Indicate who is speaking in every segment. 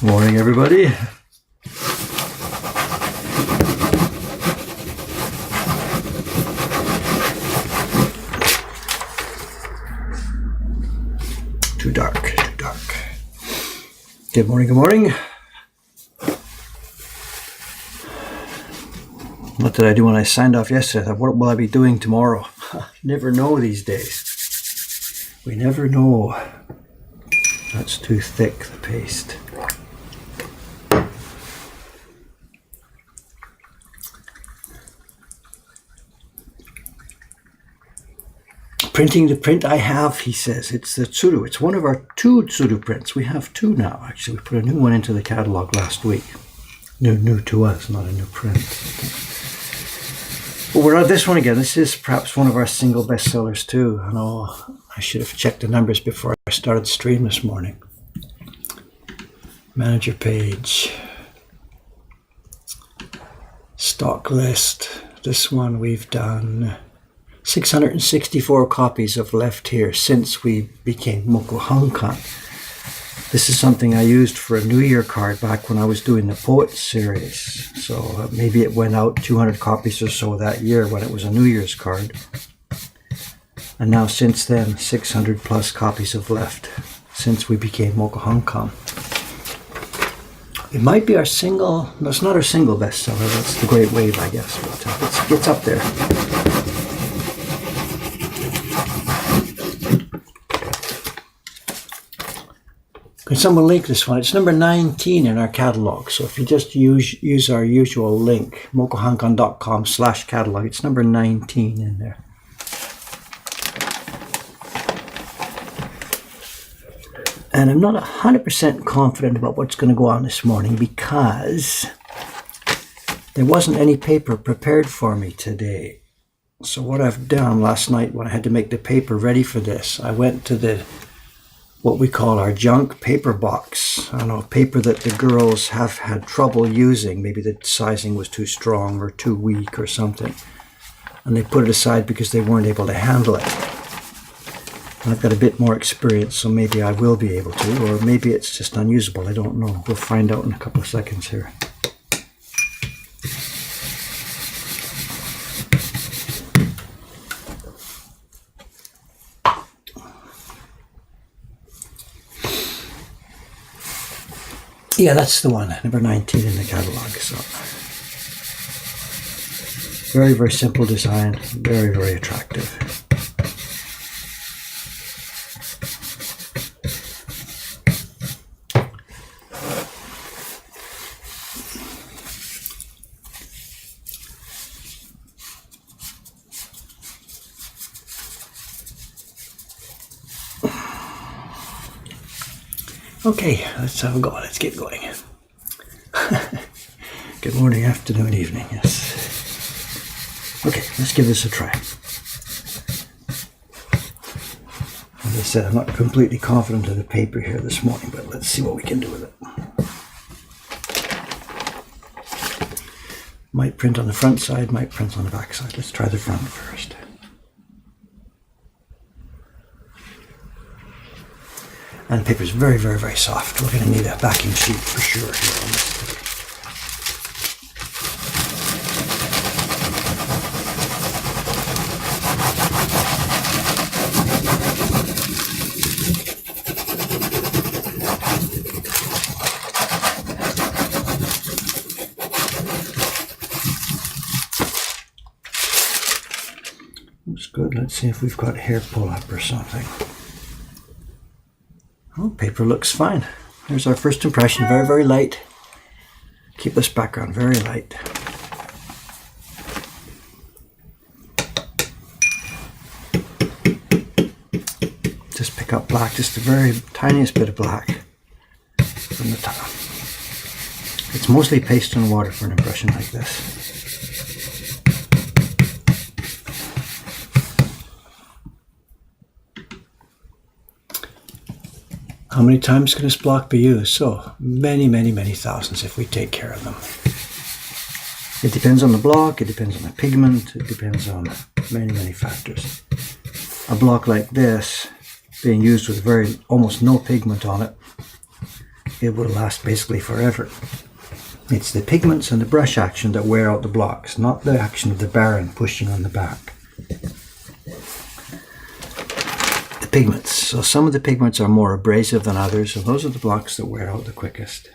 Speaker 1: Morning, everybody. Too dark, too dark. Good morning, good morning. What did I do when I signed off yesterday? I thought, what will I be doing tomorrow? Never know these days. We never know. That's too thick, the paste. Printing the print I have, he says. It's the Tsuru. It's one of our 2 Tsuru prints. We have 2 now, actually. We put a new one into the catalog last week. New to us, not a new print. But we're on this one again. This is perhaps one of our single bestsellers too. I know I should have checked the numbers before I started the stream this morning. Manager page. Stock list. This one we've done 664 copies of left here since we became Mokuhankan. This is something I used for a New Year card back when I was doing the Poets series. So maybe it went out 200 copies or so that year when it was a New Year's card. And now since then, 600 plus copies have left since we became Mokuhankan. It might be our single, no, it's not our single bestseller, that's The Great Wave, I guess, but it's up there. Can someone link this one? It's number 19 in our catalog. So if you just use our usual link, mokuhankan.com/catalog, it's number 19 in there. And I'm not 100% confident about what's going to go on this morning because there wasn't any paper prepared for me today. So what I've done last night when I had to make the paper ready for this, I went to what we call our junk paper box. I don't know, paper that the girls have had trouble using. Maybe the sizing was too strong or too weak or something. And they put it aside because they weren't able to handle it. And I've got a bit more experience, so maybe I will be able to, or maybe it's just unusable. I don't know. We'll find out in a couple of seconds here. Yeah, that's the one, number 19 in the catalog. So very, very simple design, very, very attractive. Okay, let's have a go. Let's get going. Good morning, afternoon, evening, yes. Okay, let's give this a try. As I said, I'm not completely confident of the paper here this morning, but let's see what we can do with it. Might print on the front side, might print on the back side. Let's try the front first. And the paper is very, very, very soft. We're going to need a backing sheet for sure here on this. Looks good. Let's see if we've got hair pull-up or something. Oh, paper looks fine. There's our first impression. Very, very light. Keep this background very light. Just pick up black, just the very tiniest bit of black from the top. It's mostly paste and water for an impression like this. How many times can this block be used? So many, many, many thousands if we take care of them. It depends on the block, it depends on the pigment, it depends on many, many factors. A block like this, being used with almost no pigment on it, it will last basically forever. It's the pigments and the brush action that wear out the blocks, not the action of the barren pushing on the back. The pigments. So some of the pigments are more abrasive than others, and those are the blocks that wear out the quickest.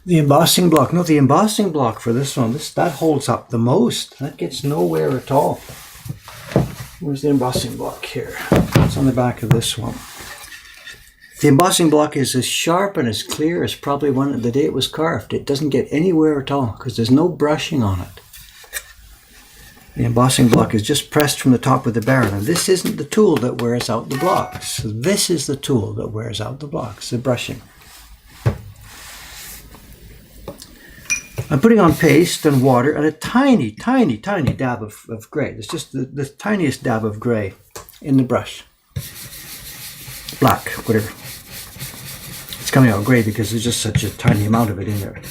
Speaker 1: The embossing block, no, the embossing block for this one, that holds up the most. That gets nowhere at all. Where's the embossing block here? It's on the back of this one. The embossing block is as sharp and as clear as probably one the day it was carved. It doesn't get anywhere at all because there's no brushing on it. The embossing block is just pressed from the top of the barrel. And this isn't the tool that wears out the blocks. This is the tool that wears out the blocks, the brushing. I'm putting on paste and water and a tiny, tiny, tiny dab of grey. It's just the tiniest dab of grey in the brush. Black, whatever. It's coming out grey because there's just such a tiny amount of it in there.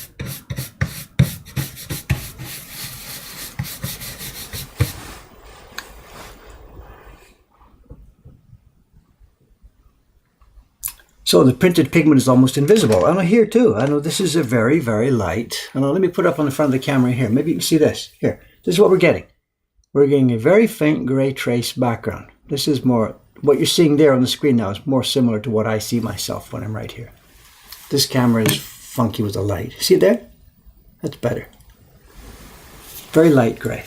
Speaker 1: So the printed pigment is almost invisible. I know here too. I know this is a very, very light. I know, let me put up on the front of the camera here. Maybe you can see this. Here, this is what we're getting. We're getting a very faint gray trace background. This is more, what you're seeing there on the screen now is more similar to what I see myself when I'm right here. This camera is funky with the light. See it there? That's better. Very light gray.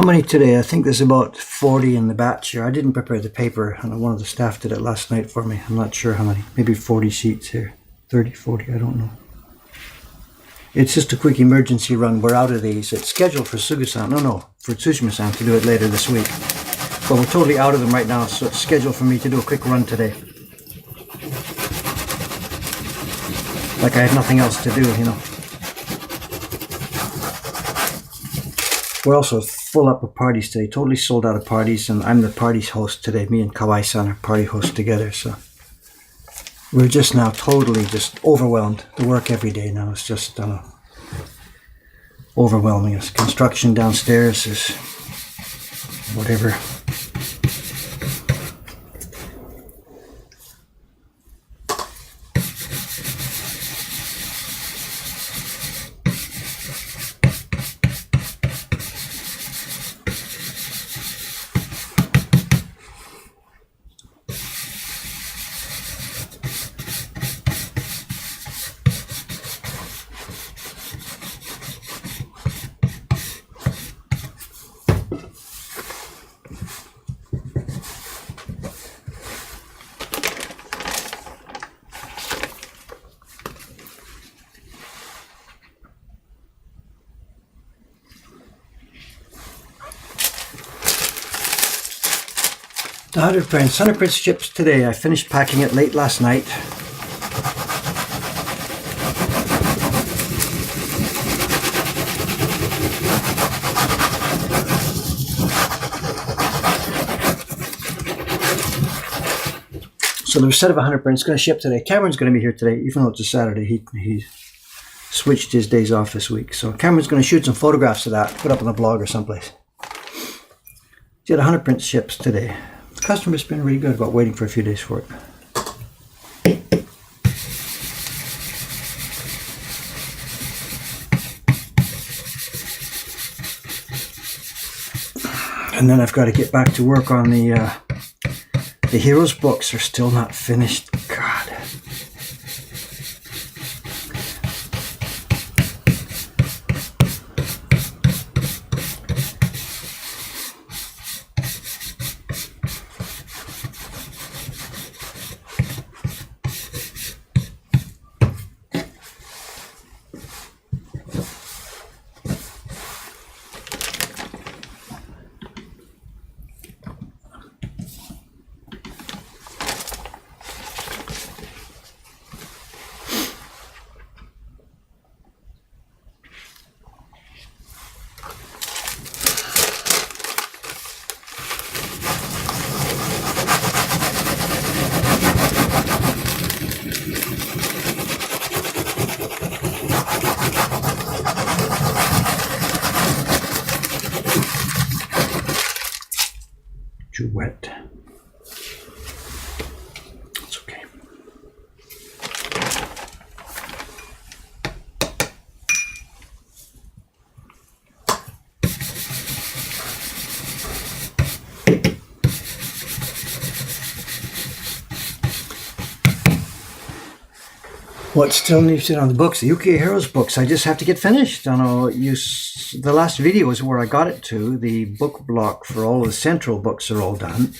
Speaker 1: many today? I think there's about 40 in the batch here. I didn't prepare the paper, and one of the staff did it last night for me. I'm not sure how many. Maybe 40 sheets here. 30, 40, I don't know. It's just a quick emergency run. We're out of these. It's scheduled for for Tsushima-san to do it later this week. But we're totally out of them right now, so it's scheduled for me to do a quick run today. Like I have nothing else to do, you know. We're also full up with parties today. Totally sold out of parties, and I'm the party's host today. Me and Kawai-san are party hosts together, so we're just now totally just overwhelmed. The work every day now is just overwhelming us. Construction downstairs is whatever. The 100 prints ships today. I finished packing it late last night. So there's a set of 100 prints going to ship today. Cameron's going to be here today, even though it's a Saturday. He switched his days off this week. So Cameron's going to shoot some photographs of that, put up on the blog or someplace. He had 100 print ships today. The customer's been really good about waiting for a few days for it. And then I've got to get back to work on the Heroes books are still not finished. God. Too wet. It's okay. What still needs it on the books? The UK Heroes books. I just have to get finished. I know the last video is where I got it to. The book block for all of the central books are all done.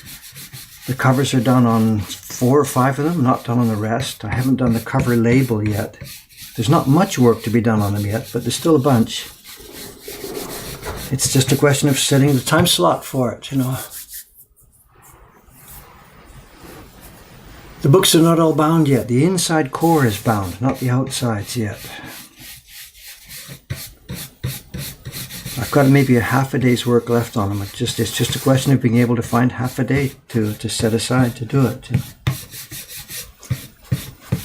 Speaker 1: The covers are done on 4 or 5 of them, not done on the rest. I haven't done the cover label yet. There's not much work to be done on them yet, but there's still a bunch. It's just a question of setting the time slot for it, you know. The books are not all bound yet. The inside core is bound, not the outsides yet. I've got maybe a half a day's work left on them. It's just a question of being able to find half a day to set aside to do it.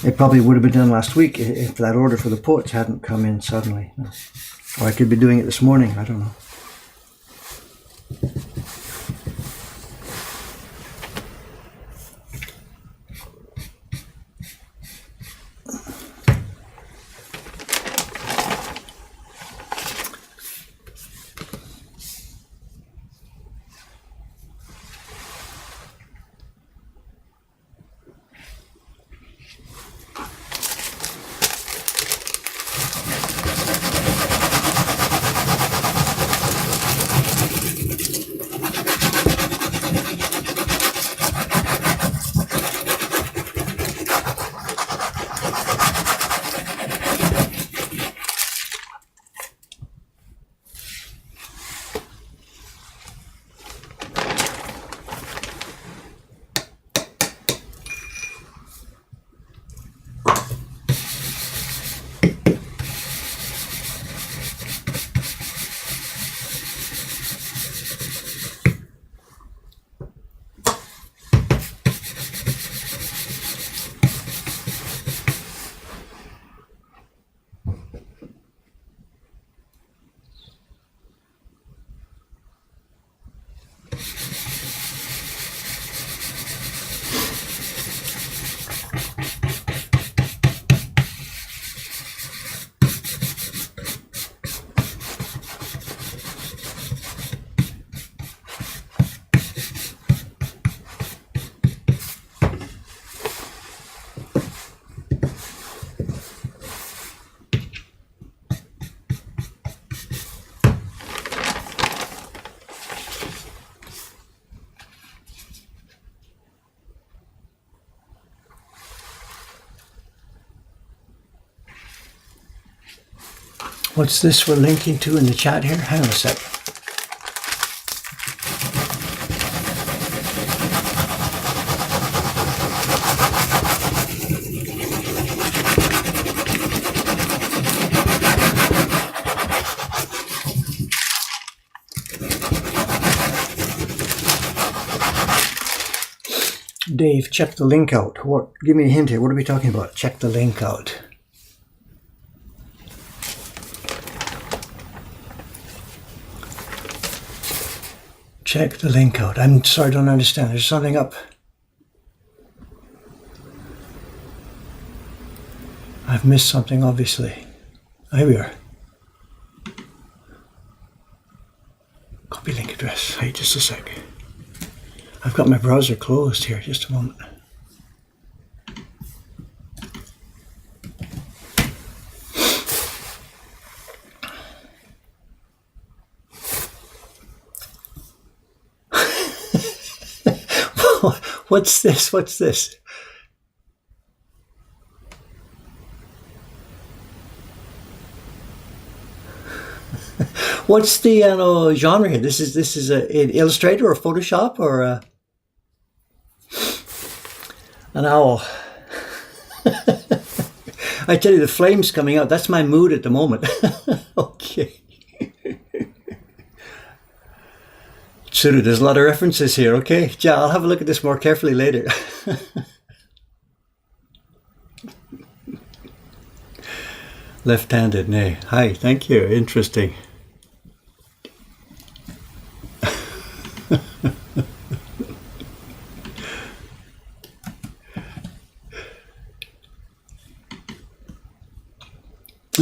Speaker 1: It probably would have been done last week if that order for the poets hadn't come in suddenly. Or I could be doing it this morning, I don't know. What's this we're linking to in the chat here? Hang on a sec. Dave, check the link out. What? Give me a hint here. What are we talking about? Check the link out. Check the link out. I'm sorry, I don't understand. There's something up. I've missed something, obviously. Here we are. Copy link address. Hey, just a sec. I've got my browser closed here. Just a moment. What's this? What's this? What's the genre here? This is an Illustrator or Photoshop or an owl. I tell you, the flame's coming out. That's my mood at the moment. Okay. Tsuru, there's a lot of references here. Okay, yeah, I'll have a look at this more carefully later. Left-handed, nay. Hi, thank you. Interesting.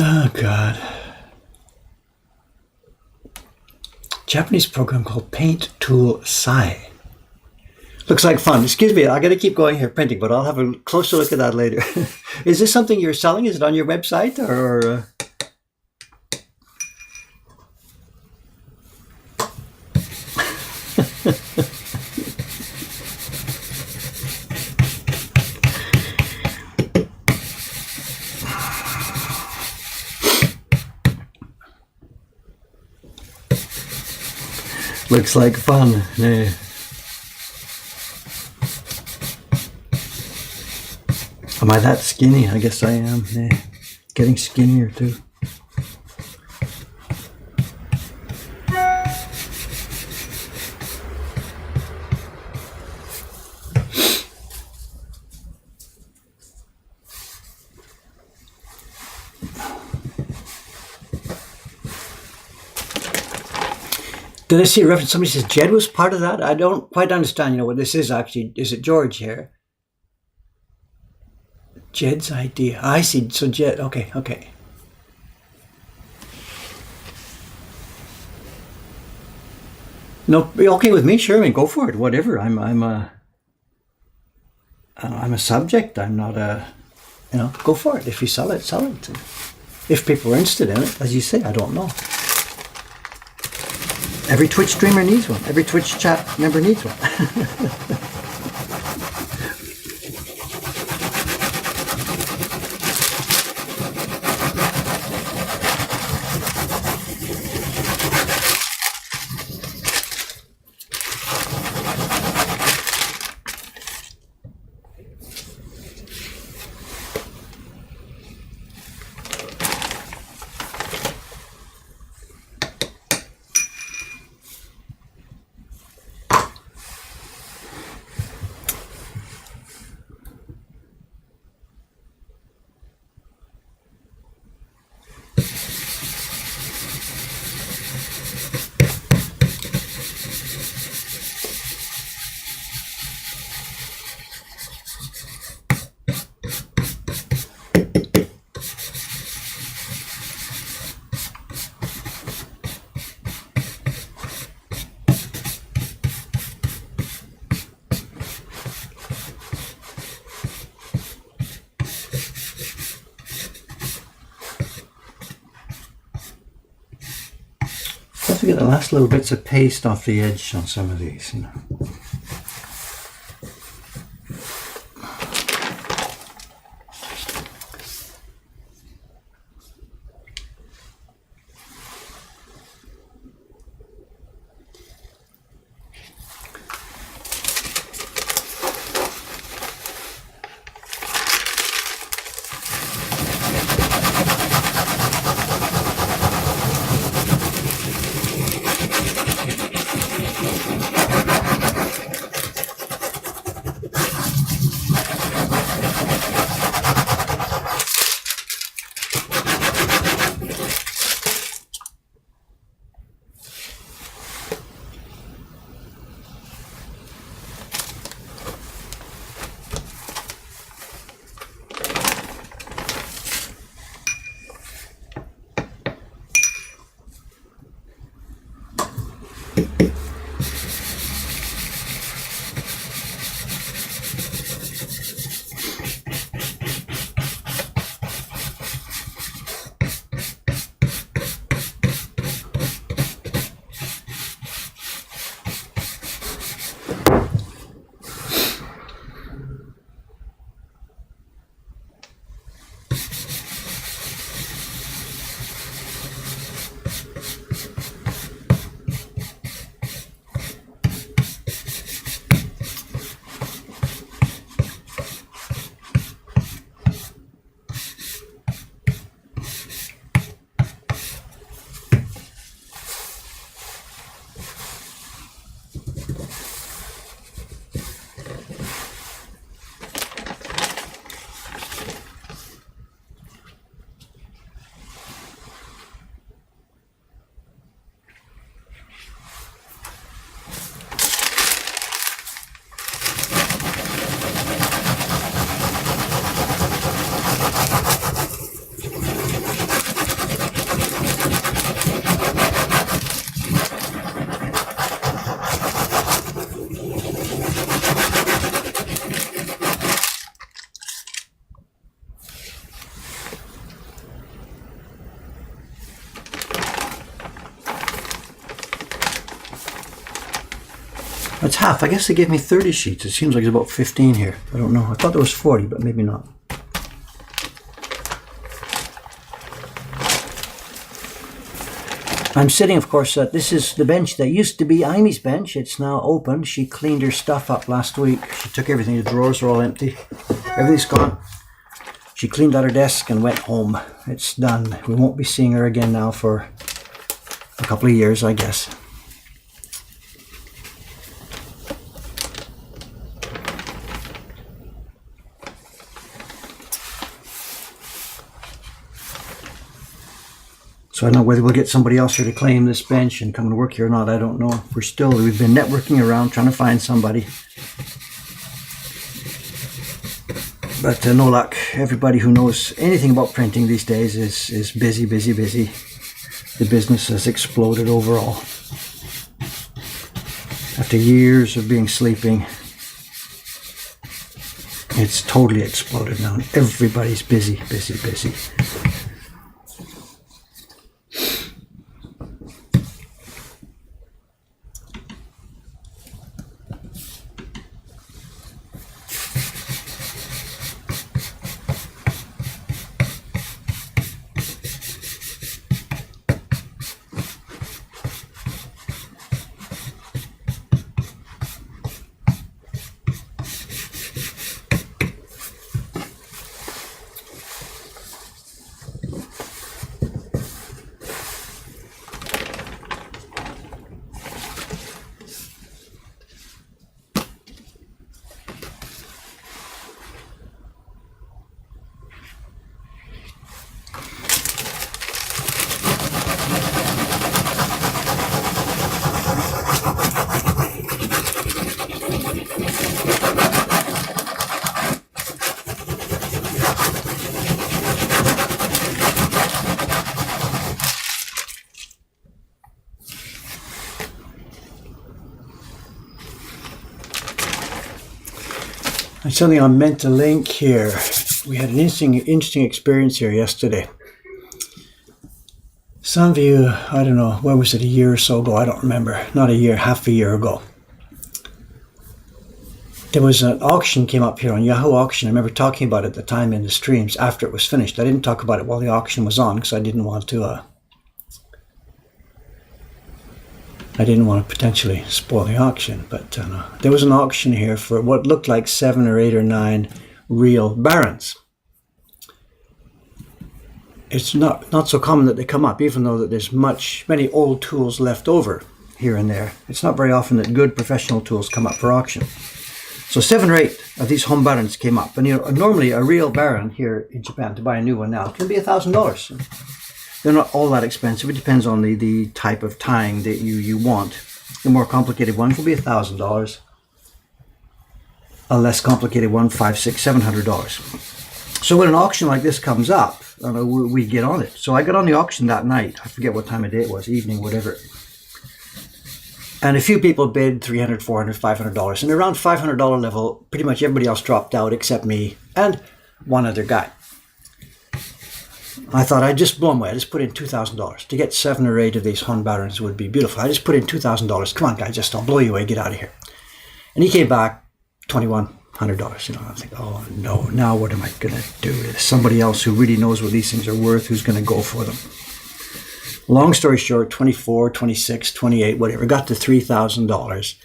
Speaker 1: Oh, God. Japanese program called Paint Tool Sai. Looks like fun. Excuse me, I got to keep going here printing, but I'll have a closer look at that later. Is this something you're selling? Is it on your website or? Looks like fun. Yeah. Am I that skinny? I guess I am. Yeah. Getting skinnier too. Did I see a reference? Somebody says Jed was part of that. I don't quite understand, what this is actually. Is it George here? Jed's idea. I see. So Jed. Okay. No, okay with me. Sure, I mean, go for it. Whatever. I'm a subject. I'm not a. Go for it. If you sell it, sell it. If people are interested in it, as you say, I don't know. Every Twitch streamer needs one. Every Twitch chat member needs one. To get the last little bits of paste off the edge on some of these, half. I guess they gave me 30 sheets. It seems like it's about 15 here. I don't know. I thought there was 40, but maybe not. I'm sitting, of course, this is the bench that used to be Imie's bench. It's now open. She cleaned her stuff up last week. She took everything. The drawers are all empty. Everything's gone. She cleaned out her desk and went home. It's done. We won't be seeing her again now for a couple of years, I guess. So I don't know whether we'll get somebody else here to claim this bench and come and work here or not. I don't know. We've been networking around trying to find somebody. But no luck. Everybody who knows anything about printing these days is busy, busy, busy. The business has exploded overall. After years of being sleeping, it's totally exploded now. Everybody's busy, busy, busy. There's something I meant to link here. We had an interesting experience here yesterday. Some of you, I don't know, where was it, a year or so ago? I don't remember. Not a year, half a year ago. There was an auction came up here on Yahoo Auction. I remember talking about it at the time in the streams after it was finished. I didn't talk about it while the auction was on because I didn't want to potentially spoil the auction, but there was an auction here for what looked like 7 or 8 or 9 real barons. It's not so common that they come up, even though that there's many old tools left over here and there. It's not very often that good professional tools come up for auction. So 7 or 8 of these home barons came up, and normally a real baron here in Japan to buy a new one now can be $1,000. They're not all that expensive. It depends on the type of tying that you want. The more complicated ones will be $1,000. A less complicated one, $500, $600, $700. So when an auction like this comes up, we get on it. So I got on the auction that night. I forget what time of day it was, evening, whatever. And a few people bid $300, $400, $500. And around $500 level, pretty much everybody else dropped out except me and one other guy. I thought I'd just blow away. I just put in $2,000. To get 7 or 8 of these Hun barons would be beautiful. I just put in $2,000. Come on, guys, just don't blow you away. Get out of here. And he came back $2,100. I think, oh no, now what am I going to do? There's somebody else who really knows what these things are worth who's going to go for them. Long story short, 24, 26, 28, whatever, got to $3,000.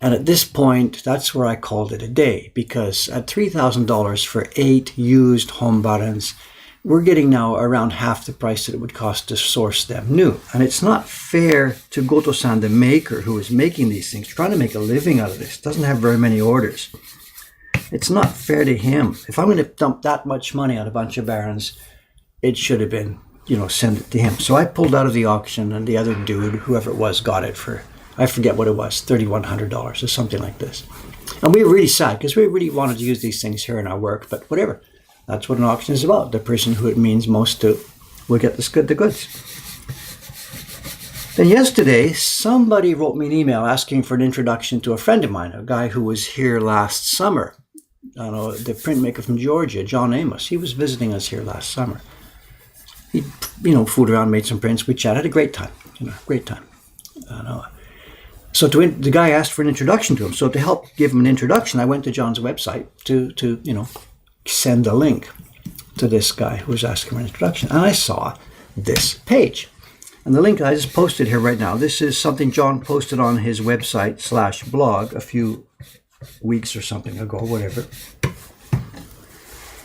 Speaker 1: And at this point, that's where I called it a day, because at $3,000 for 8 used home barons, we're getting now around half the price that it would cost to source them new. And it's not fair to Goto-san, the maker, who is making these things, trying to make a living out of this, doesn't have very many orders. It's not fair to him. If I'm going to dump that much money on a bunch of barons, it should have been, send it to him. So I pulled out of the auction, and the other dude, whoever it was, got it for, I forget what it was, $3,100 or something like this. And we were really sad because we really wanted to use these things here in our work, but whatever. That's what an auction is about. The person who it means most to will get the goods. Then yesterday, somebody wrote me an email asking for an introduction to a friend of mine, a guy who was here last summer. The printmaker from Georgia, John Amos. He was visiting us here last summer. He, fooled around, made some prints. We chatted. Had a great time. Great time. So the guy asked for an introduction to him. So to help give him an introduction, I went to John's website to send a link to this guy who was asking for an introduction. And I saw this page. And the link I just posted here right now, this is something John posted on his website /blog a few weeks or something ago, whatever.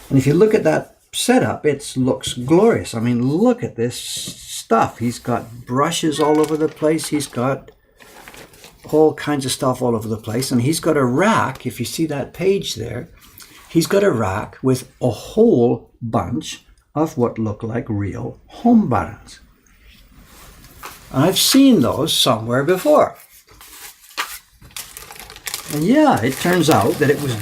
Speaker 1: And if you look at that setup, it looks glorious. I mean, look at this stuff. He's got brushes all over the place. He's got all kinds of stuff all over the place. And he's got a rack, if you see that page there, he's got a rack with a whole bunch of what look like real home barons. I've seen those somewhere before. And yeah, it turns out that it was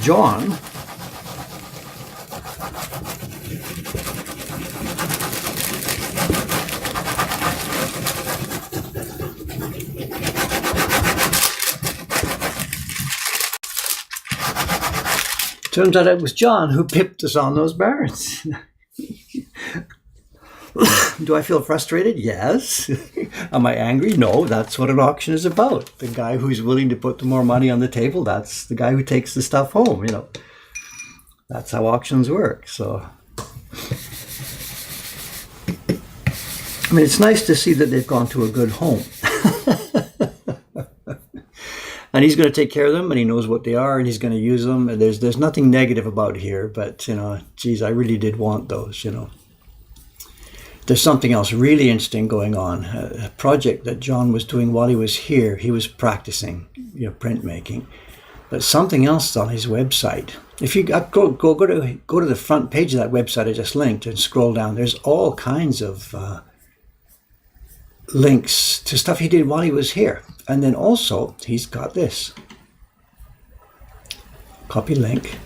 Speaker 1: John who pipped us on those barons. Do I feel frustrated? Yes. Am I angry? No, that's what an auction is about. The guy who's willing to put more money on the table, that's the guy who takes the stuff home, That's how auctions work. So, I mean, it's nice to see that they've gone to a good home. And he's going to take care of them, and he knows what they are, and he's going to use them. And there's nothing negative about here, but, geez, I really did want those, There's something else really interesting going on. A project that John was doing while he was here, he was practicing printmaking. But something else on his website. If you go to the front page of that website I just linked and scroll down, there's all kinds of links to stuff he did while he was here. And then also, he's got this. Copy link.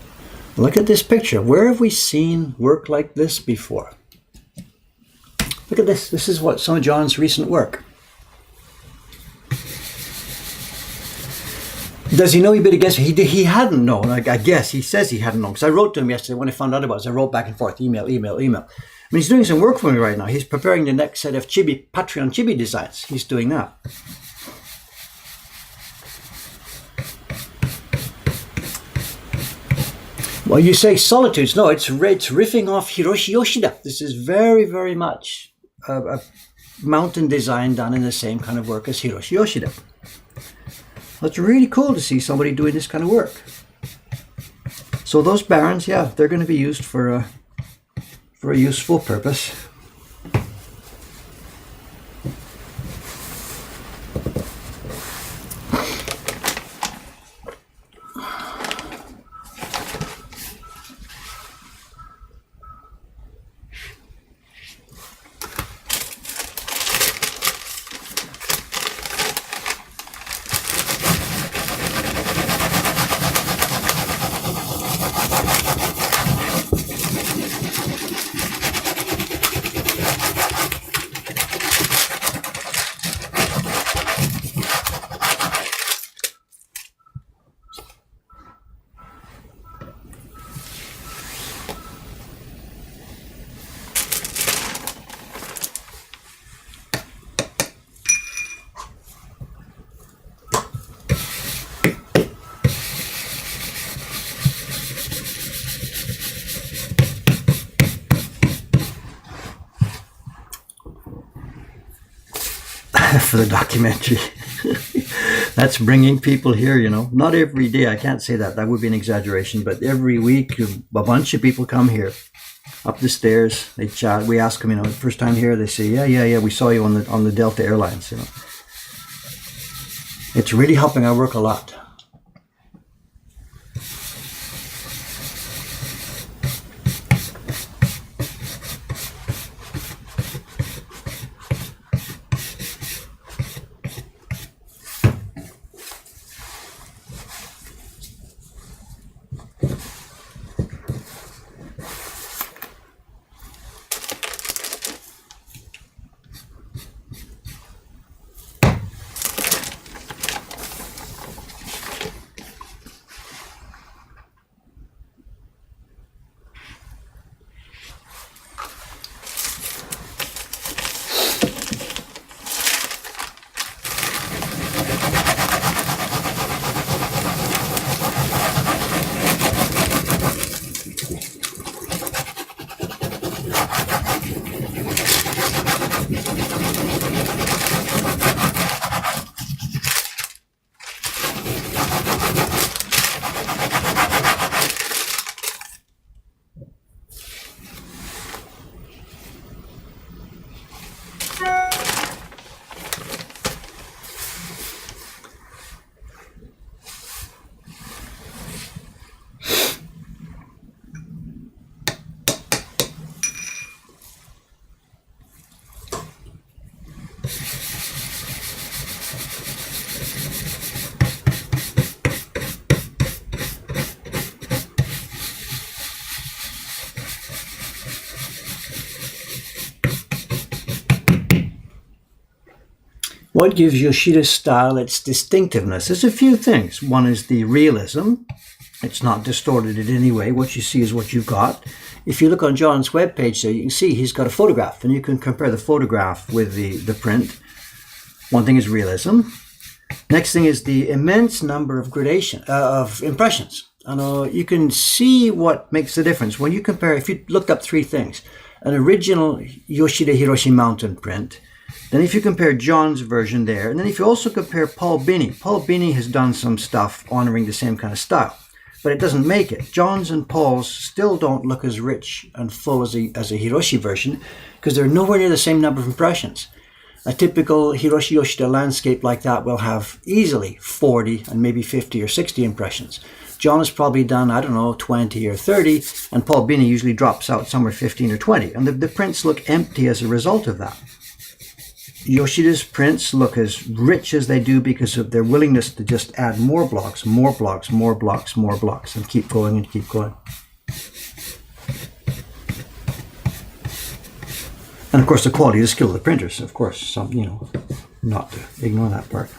Speaker 1: Look at this picture. Where have we seen work like this before? Look at this. This is what some of John's recent work. Does he know he bid against me? He hadn't known. I guess he says he hadn't known. Because I wrote to him yesterday when I found out about it. I wrote back and forth, email. I mean, he's doing some work for me right now. He's preparing the next set of Patreon chibi designs. He's doing that. Well, you say solitudes. No, it's riffing off Hiroshi Yoshida. This is very, very much a mountain design done in the same kind of work as Hiroshi Yoshida. Well, it's really cool to see somebody doing this kind of work. So those barons, yeah, they're going to be used for a useful purpose. For the documentary. That's bringing people here, Not every day, I can't say that. That would be an exaggeration. But every week, a bunch of people come here, up the stairs. They chat. We ask them, first time here. They say, yeah. We saw you on the Delta Airlines. It's really helping our work a lot. What gives Yoshida's style its distinctiveness? There's a few things. One is the realism. It's not distorted in any way. What you see is what you've got. If you look on John's webpage there, you can see he's got a photograph, and you can compare the photograph with the print. One thing is realism. Next thing is the immense number of of impressions. You can see what makes the difference. When you compare, if you looked up three things, an original Yoshida Hiroshi mountain print, then if you compare John's version there, and then if you also compare Paul Binney has done some stuff honoring the same kind of style, but it doesn't make it. John's and Paul's still don't look as rich and full as a Hiroshi version because they're nowhere near the same number of impressions. A typical Hiroshi Yoshida landscape like that will have easily 40 and maybe 50 or 60 impressions. John has probably done, 20 or 30, and Paul Binney usually drops out somewhere 15 or 20. And the prints look empty as a result of that. Yoshida's prints look as rich as they do because of their willingness to just add more blocks, and keep going and keep going. And of course, the quality, the skill of the printers, of course, not to ignore that part.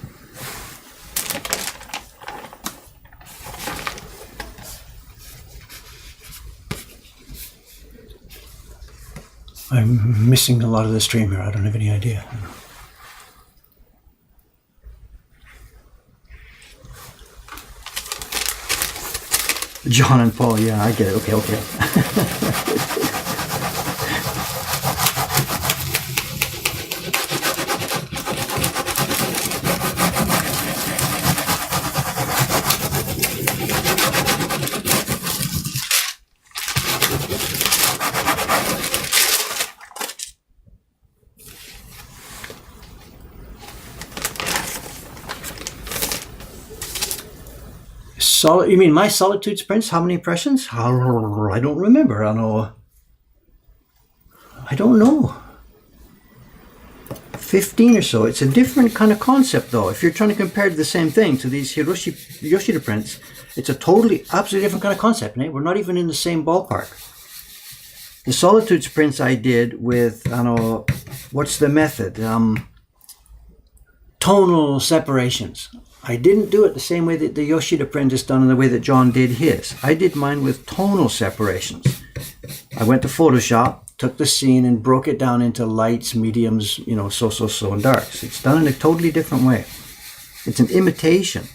Speaker 1: I'm missing a lot of the stream here. I don't have any idea. John and Paul, yeah, I get it. Okay. You mean my Solitudes prints? How many impressions? I don't remember. I don't know. 15 or so. It's a different kind of concept, though. If you're trying to compare the same thing to these Yoshida prints, it's a absolutely different kind of concept. We're not even in the same ballpark. The Solitudes prints I did with, what's the method? Tonal separations. I didn't do it the same way that the Yoshida print is done in the way that John did his. I did mine with tonal separations. I went to Photoshop, took the scene and broke it down into lights, mediums, so, and darks. It's done in a totally different way. It's an imitation.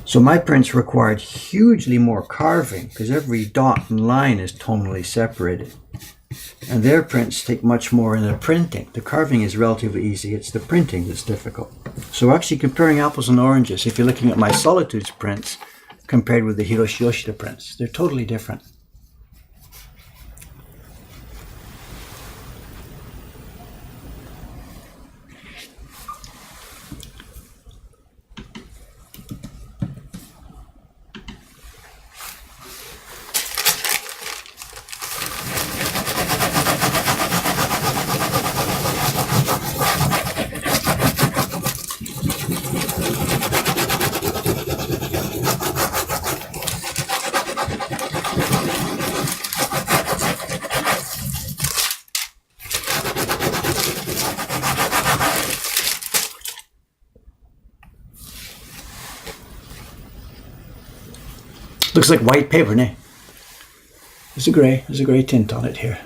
Speaker 1: So my prints required hugely more carving because every dot and line is tonally separated. And their prints take much more in the printing. The carving is relatively easy. It's the printing that's difficult. So actually comparing apples and oranges, if you're looking at my Solitudes prints compared with the Hiroshi Yoshida prints, they're totally different. Looks like white paper, nah? There's a grey tint on it here.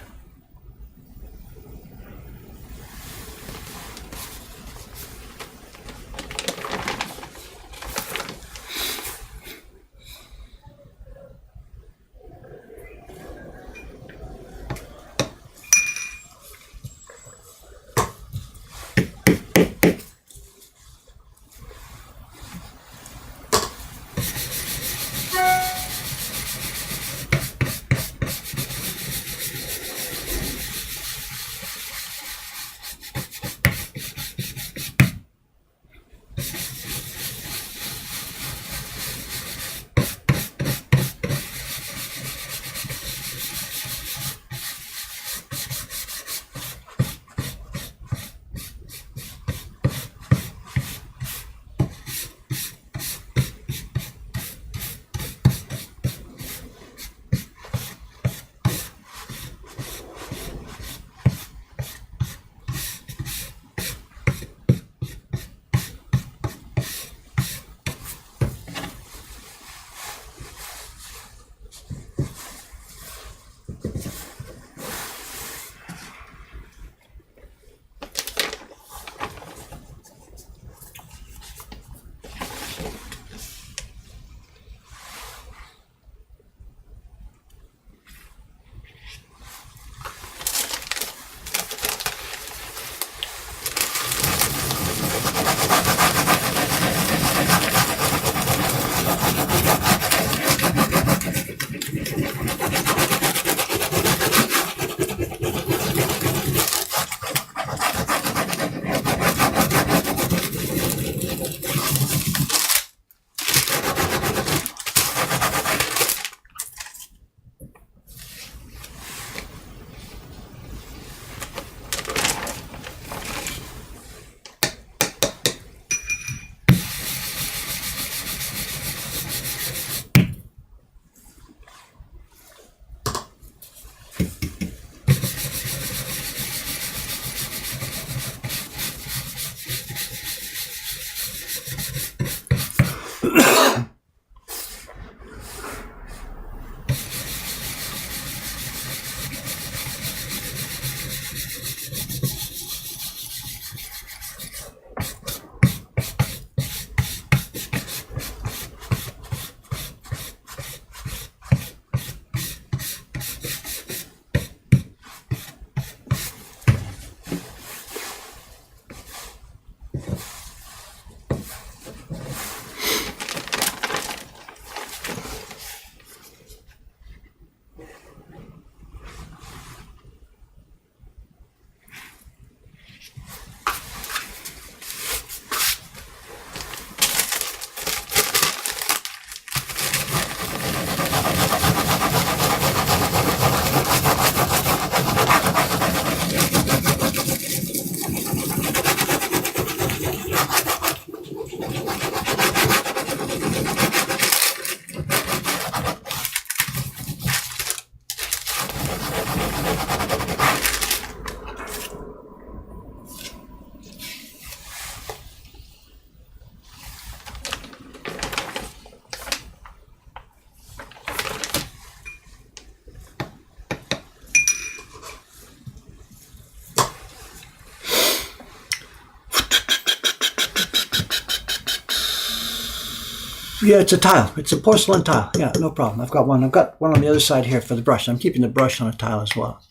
Speaker 1: Yeah, it's a tile. It's a porcelain tile. Yeah, no problem. I've got one. I've got one on the other side here for the brush. I'm keeping the brush on a tile as well.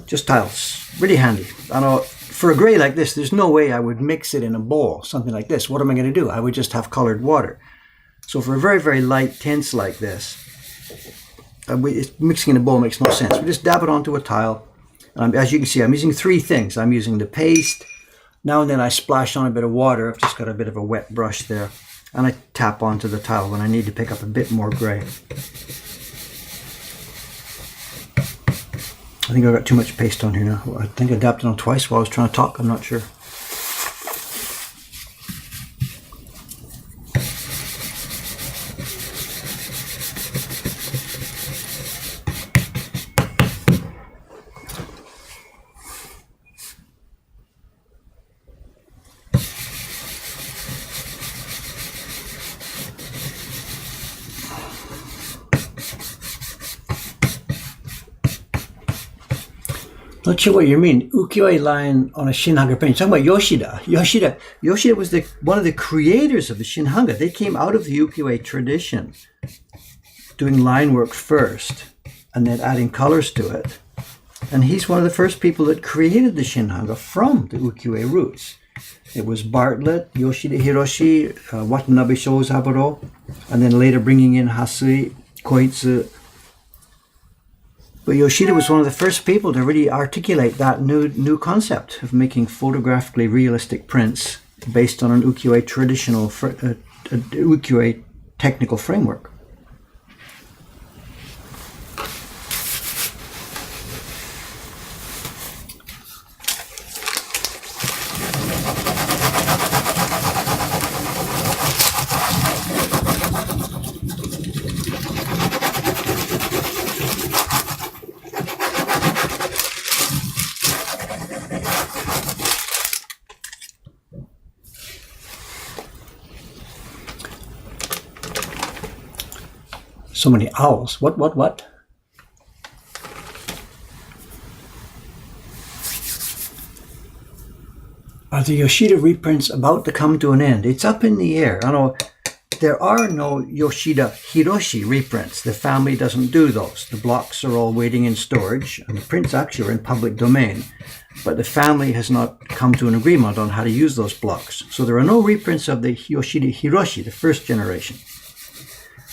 Speaker 1: Just tiles. Really handy. I know for a gray like this, there's no way I would mix it in a bowl, something like this. What am I going to do? I would just have colored water. So for a very, very light tints like this, mixing in a bowl makes no sense. We just dab it onto a tile. As you can see, I'm using three things. I'm using the paste. Now and then I splash on a bit of water. I've just got a bit of a wet brush there. And I tap onto the tile when I need to pick up a bit more gray. I think I got too much paste on here now. I think I dabbed it on twice while I was trying to talk. I'm not sure. Not sure what you mean. Ukiyo-e line on a Shinhanga print. You're talking about Yoshida. Yoshida was one of the creators of the Shinhanga. They came out of the ukiyo-e tradition, doing line work first, and then adding colors to it. And he's one of the first people that created the Shinhanga from the ukiyo-e roots. It was Bartlett, Yoshida Hiroshi, Watanabe Shozaburo, and then later bringing in Hasui, Koitsu. But Yoshida was one of the first people to really articulate that new concept of making photographically realistic prints based on an ukiyo-e traditional, ukiyo-e technical framework. So many owls. What? Are the Yoshida reprints about to come to an end? It's up in the air. I know there are no Yoshida Hiroshi reprints. The family doesn't do those. The blocks are all waiting in storage, and the prints actually are in public domain. But the family has not come to an agreement on how to use those blocks. So there are no reprints of the Yoshida Hiroshi, the first generation.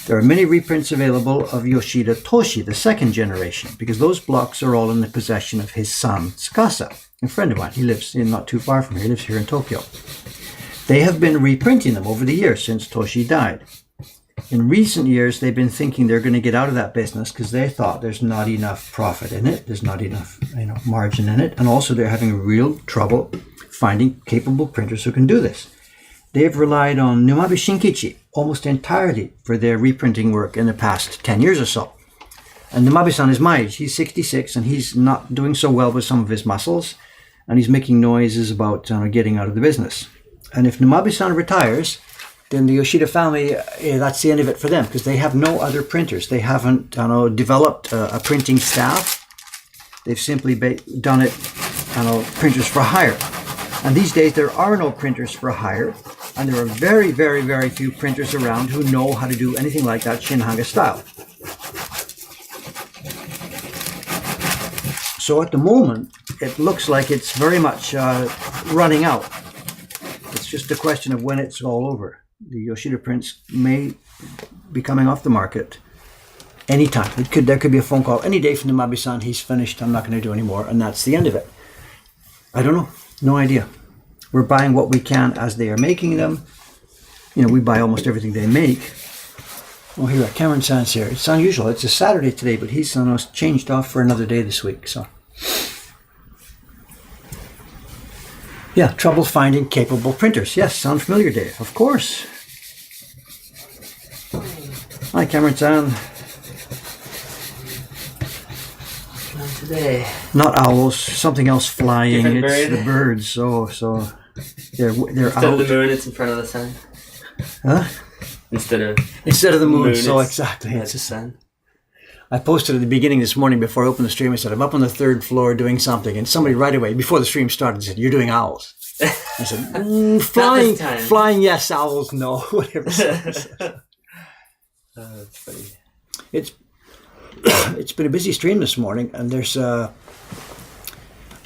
Speaker 1: There are many reprints available of Yoshida Toshi, the second generation, because those blocks are all in the possession of his son, Tsukasa, a friend of mine. He lives not too far from here. He lives here in Tokyo. They have been reprinting them over the years since Toshi died. In recent years, they've been thinking they're going to get out of that business because they thought there's not enough profit in it. There's not enough margin in it. And also they're having real trouble finding capable printers who can do this. They've relied on Numabe Shinkichi almost entirely for their reprinting work in the past 10 years or so. And Numabe-san is my age. He's 66 and he's not doing so well with some of his muscles. And he's making noises about getting out of the business. And if Numabe-san retires, then the Yoshida family, that's the end of it for them because they have no other printers. They haven't developed a printing staff. They've simply done it, printers for hire. And these days there are no printers for hire. And there are very, very, very few printers around who know how to do anything like that Shinhanga style. So at the moment, it looks like it's very much running out. It's just a question of when it's all over. The Yoshida prints may be coming off the market anytime. There could be a phone call any day from the Numabe-san. He's finished. I'm not going to do any more. And that's the end of it. I don't know. No idea. We're buying what we can as they are making them. We buy almost everything they make. Oh, here, Cameron-san's here. It's unusual. It's a Saturday today, but he's changed off for another day this week. So Yeah, trouble finding capable printers. Yes, sound familiar, Dave? Of course. Hi, Cameron-san.
Speaker 2: Not today.
Speaker 1: Not owls. Something else flying.
Speaker 2: Different
Speaker 1: It's
Speaker 2: bird.
Speaker 1: the birds. So they're
Speaker 2: Instead
Speaker 1: out.
Speaker 2: of the moon, it's in front of the sun.
Speaker 1: Huh?
Speaker 2: Instead of
Speaker 1: the moon. So
Speaker 2: it's
Speaker 1: exactly.
Speaker 2: It's the sun.
Speaker 1: I posted at the beginning this morning before I opened the stream. I said, I'm up on the 3rd floor doing something. And somebody right away, before the stream started, said, you're doing owls. I said, flying, yes, owls, no. Whatever.
Speaker 2: That's funny.
Speaker 1: It's been a busy stream this morning. And there's, I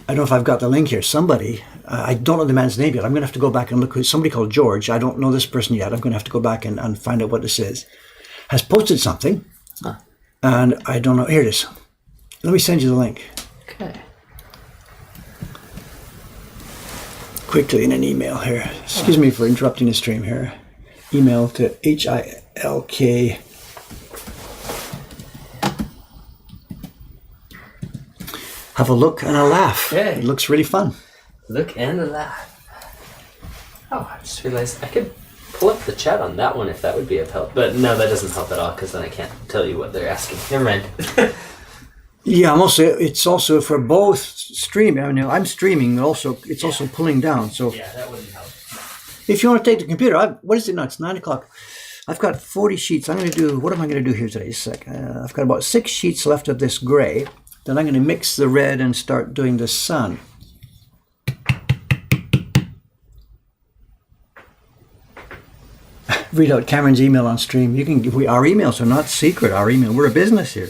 Speaker 1: don't know if I've got the link here. Somebody, I don't know the man's name yet. I'm going to have to go back and look. Somebody called George. I don't know this person yet. I'm going to have to go back and find out what this is. Has posted something.
Speaker 2: Huh.
Speaker 1: And I don't know. Here it is. Let me send you the link.
Speaker 2: Okay.
Speaker 1: Quickly in an email here. Excuse me for interrupting the stream here. Email to HILK. Have a look and a laugh.
Speaker 2: Okay.
Speaker 1: It looks really fun.
Speaker 2: Look and a laugh. Oh, I just realized I could pull up the chat on that one if that would be of help. But no, that doesn't help at all because then I can't tell you what they're asking. Never mind.
Speaker 1: Yeah, it's also for both streaming. I mean, I'm streaming also. It's also pulling down. So
Speaker 2: Yeah, that wouldn't help.
Speaker 1: if you want to take the computer, what is it now? It's 9 o'clock. I've got 40 sheets. What am I going to do here today? Just a sec. I've got about 6 sheets left of this gray. Then I'm going to mix the red and start doing the sun. Read out Cameron's email on stream. Our emails are not secret. We're a business here.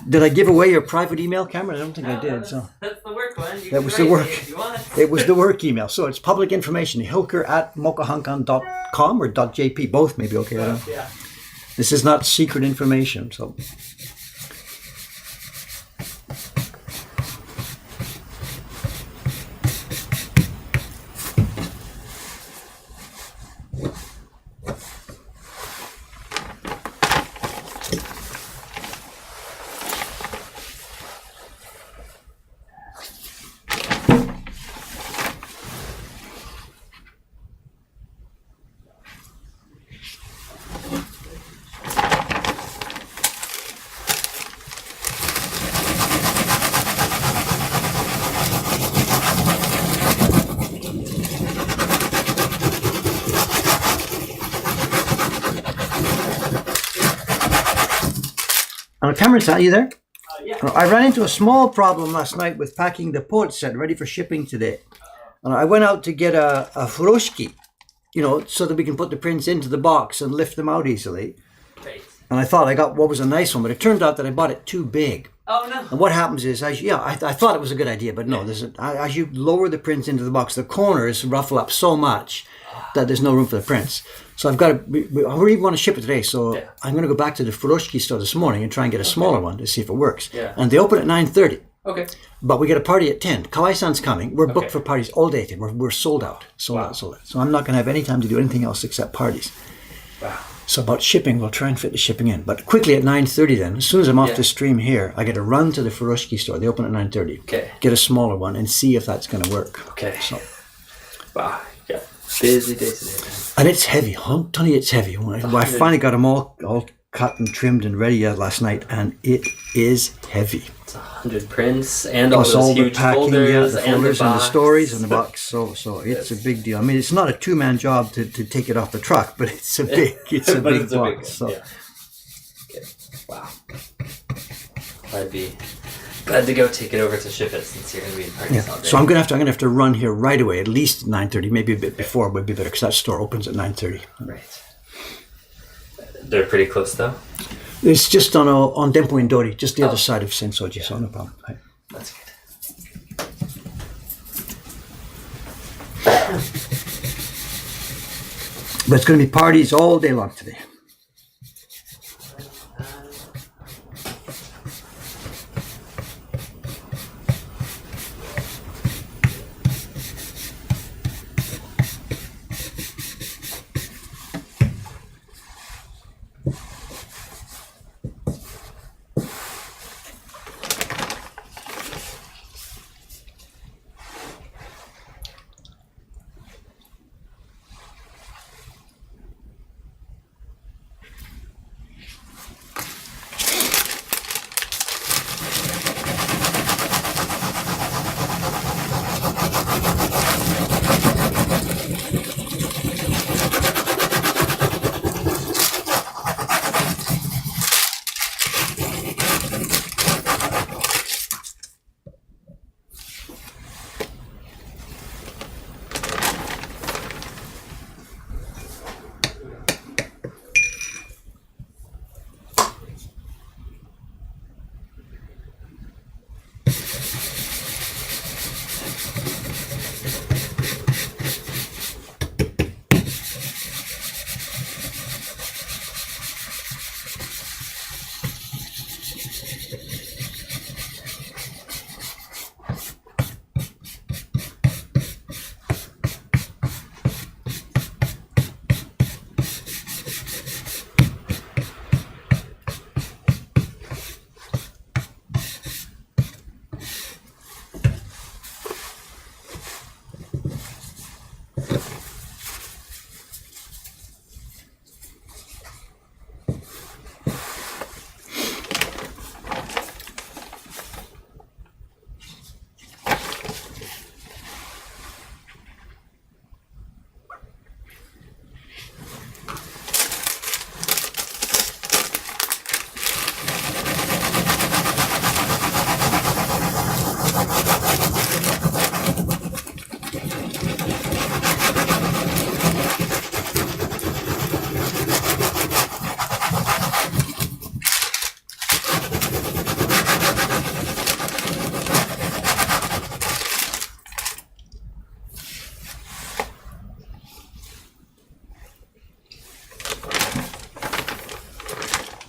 Speaker 1: Did I give away your private email, Cameron? I don't think I did. So
Speaker 2: That's the work one.
Speaker 1: that was the work. It was the work email. So it's public information. hilker@mochahankan.com or .jp. Both may be okay. I don't know.
Speaker 2: Yeah.
Speaker 1: This is not secret information. So. Cameron, are you there?
Speaker 2: Yeah.
Speaker 1: I ran into a small problem last night with packing the poet set ready for shipping today. And I went out to get a furoshiki, so that we can put the prints into the box and lift them out easily.
Speaker 2: Great.
Speaker 1: And I thought I got what was a nice one, but it turned out that I bought it too big.
Speaker 2: Oh, no.
Speaker 1: And what happens is, I thought it was a good idea, but no, as you lower the prints into the box, the corners ruffle up so much that there's no room for the prints. So I really want to ship it today, so I'm going to go back to the furoshiki store this morning and try and get a smaller one to see if it works.
Speaker 2: Yeah.
Speaker 1: And they open at 9:30.
Speaker 2: Okay.
Speaker 1: But we get a party at 10. Kawai-san's coming. We're booked for parties all day. We're sold out. Sold out. So I'm not going to have any time to do anything else except parties.
Speaker 2: Wow.
Speaker 1: So about shipping, we'll try and fit the shipping in. But quickly at 9:30 then, as soon as I'm off the stream here, I get to run to the furoshiki store. They open at 9:30.
Speaker 2: Okay.
Speaker 1: Get a smaller one and see if that's going to work.
Speaker 2: Okay.
Speaker 1: So.
Speaker 2: Wow. Yeah. Busy day today, man.
Speaker 1: And it's heavy. I'm telling you, it's heavy. I finally got them all cut and trimmed and ready last night, and it is heavy.
Speaker 2: It's 100 prints and
Speaker 1: Plus
Speaker 2: all those
Speaker 1: all the
Speaker 2: huge
Speaker 1: packing,
Speaker 2: folders,
Speaker 1: the folders
Speaker 2: and
Speaker 1: and the stories and the box. So it's a big deal. I mean, it's not a two-man job to take it off the truck, but it's a big box. So.
Speaker 2: Yeah. Okay. Wow. I'd be glad to go take it over to ship it since you're going to be in parties all day.
Speaker 1: So I'm gonna have to run here right away, at least 9:30, maybe a bit before would be better because that store opens at 9:30.
Speaker 2: Right. They're pretty close though.
Speaker 1: It's just on Dempo Indori, just the other side of Sensoji, so no problem. Right.
Speaker 2: That's good.
Speaker 1: But it's going to be parties all day long today.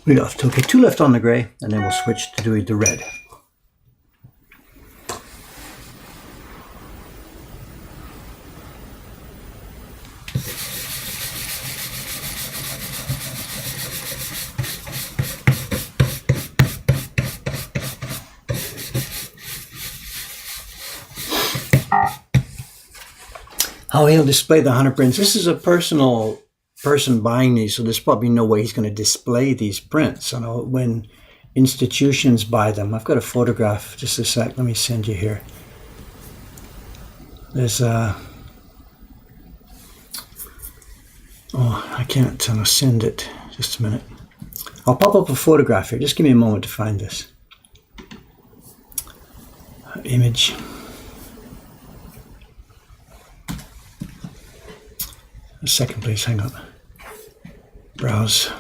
Speaker 1: We left. Okay, 2 left on the gray, and then we'll switch to doing the red. How he'll display the 100 prints. This is a personal person buying these, so there's probably no way he's going to display these prints. I know when institutions buy them. I've got a photograph. Just a sec. Let me send you here. There's a... Oh, I can't send it. Just a minute. I'll pop up a photograph here. Just give me a moment to find this. Image. A second, please. Hang on. Browse.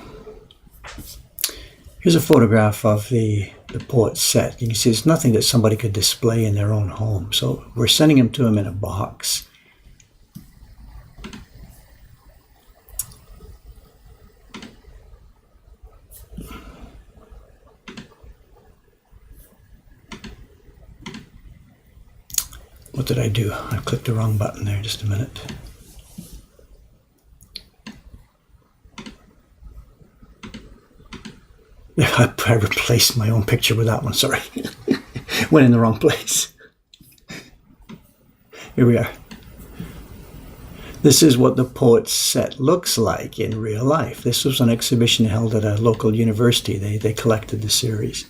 Speaker 1: Here's a photograph of the poet's set. You can see it's nothing that somebody could display in their own home. So we're sending them to him in a box. What did I do? I clicked the wrong button there. Just a minute. Yeah, I replaced my own picture with that one. Sorry. Went in the wrong place. Here we are. This is what the poet's set looks like in real life. This was an exhibition held at a local university. They collected the series.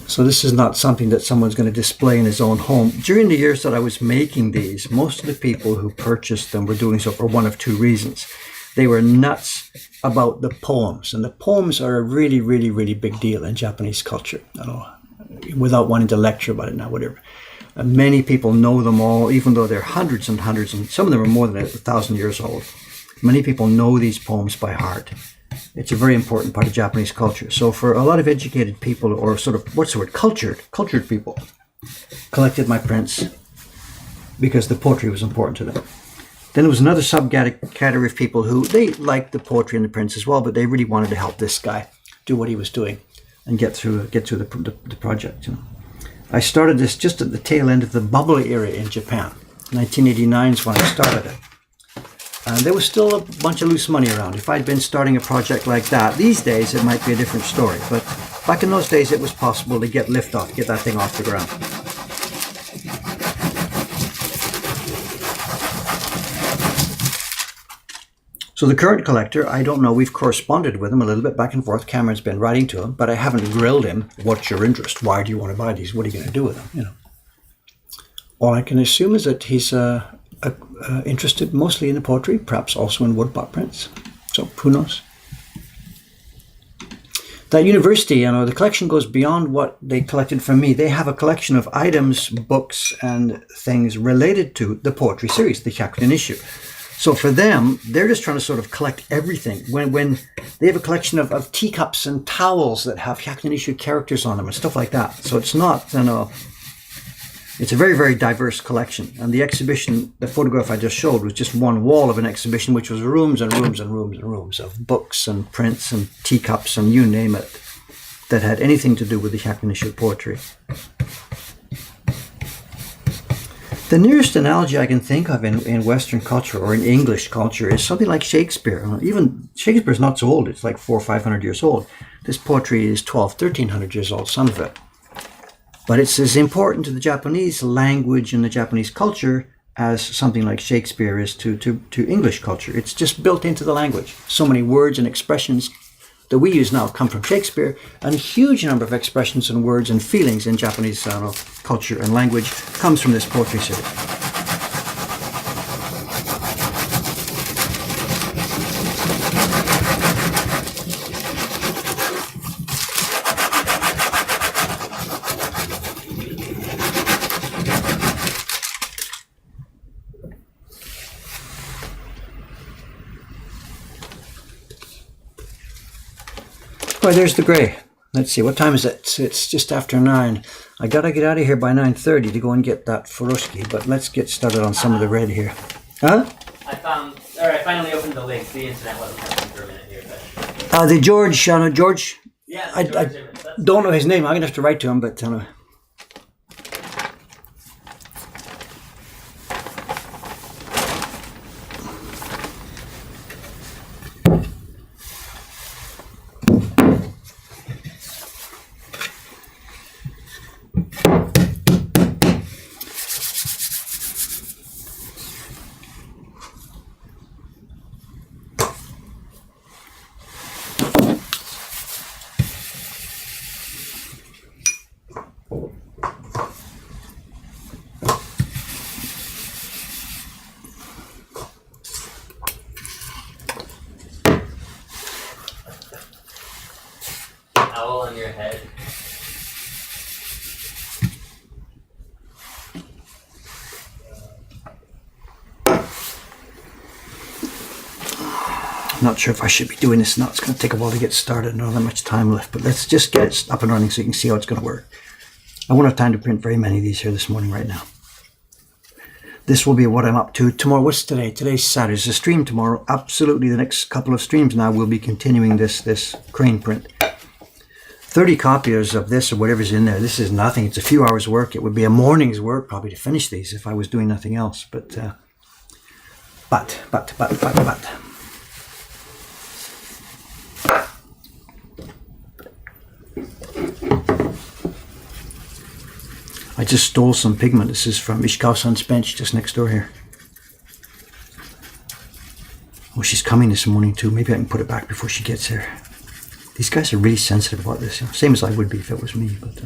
Speaker 1: So this is not something that someone's going to display in his own home. During the years that I was making these, most of the people who purchased them were doing so for one of two reasons. They were nuts about the poems, and the poems are a really, really, really big deal in Japanese culture. I don't know, without wanting to lecture about it now, whatever. Many people know them all, even though they're hundreds and hundreds, and some of them are more than 1,000 years old. Many people know these poems by heart. It's a very important part of Japanese culture. So for a lot of educated people, or sort of, what's the word, cultured people, collected my prints because the poetry was important to them. Then there was another subcategory of people who, they liked the poetry and the prints as well, but they really wanted to help this guy do what he was doing and get through the project. You know. I started this just at the tail end of the bubble era in Japan. 1989 is when I started it. And there was still a bunch of loose money around. If I'd been starting a project like that, these days it might be a different story. But back in those days, it was possible to get liftoff, get that thing off the ground. So the current collector, I don't know, we've corresponded with him a little bit back and forth. Cameron's been writing to him, but I haven't grilled him. What's your interest? Why do you want to buy these? What are you going to do with them? You know. All I can assume is that he's interested mostly in the poetry, perhaps also in woodblock prints. So who knows? That university, you know, the collection goes beyond what they collected from me. They have a collection of items, books, and things related to the poetry series, the Hyakunin issue. So for them, they're just trying to sort of collect everything. When they have a collection of teacups and towels that have Hyakunin issue characters on them and stuff like that. So it's not, you know, it's a very, very diverse collection. And the exhibition, the photograph I just showed, was just one wall of an exhibition, which was rooms and rooms and rooms and rooms of books and prints and teacups and you name it, that had anything to do with the Hyakunin issue poetry. The nearest analogy I can think of in Western culture or in English culture is something like Shakespeare. Even Shakespeare's not so old. It's like 400 or 500 years old. This poetry is 1,300 years old, some of it. But it's as important to the Japanese language and the Japanese culture as something like Shakespeare is to English culture. It's just built into the language. So many words and expressions that we use now come from Shakespeare, and a huge number of expressions and words and feelings in Japanese culture and language comes from this poetry series. Right, there's the gray. Let's see, what time is it? It's just after 9. I gotta get out of here by 9:30 to go and get that furoshiki, but let's get started on some of the red here. Huh?
Speaker 2: I finally opened the link. The internet wasn't working for a minute here.
Speaker 1: The George, George.
Speaker 2: Yeah,
Speaker 1: I don't know his name. I'm gonna have to write to him, but
Speaker 2: owl on your head.
Speaker 1: I'm not sure if I should be doing this now. It's going to take a while to get started. Not that much time left, but let's just get it up and running so you can see how it's going to work. I won't have time to print very many of these here this morning right now. This will be what I'm up to tomorrow. What's today? Today's Saturday. There's a stream tomorrow. Absolutely, the next couple of streams now we'll be continuing this crane print. 30 copiers of this or whatever's in there. This is nothing. It's a few hours work. It would be a morning's work probably to finish these if I was doing nothing else. But. I just stole some pigment. This is from Ishkausan's bench just next door here. Oh, she's coming this morning too. Maybe I can put it back before she gets here. These guys are really sensitive about this. Same as I would be if it was me. But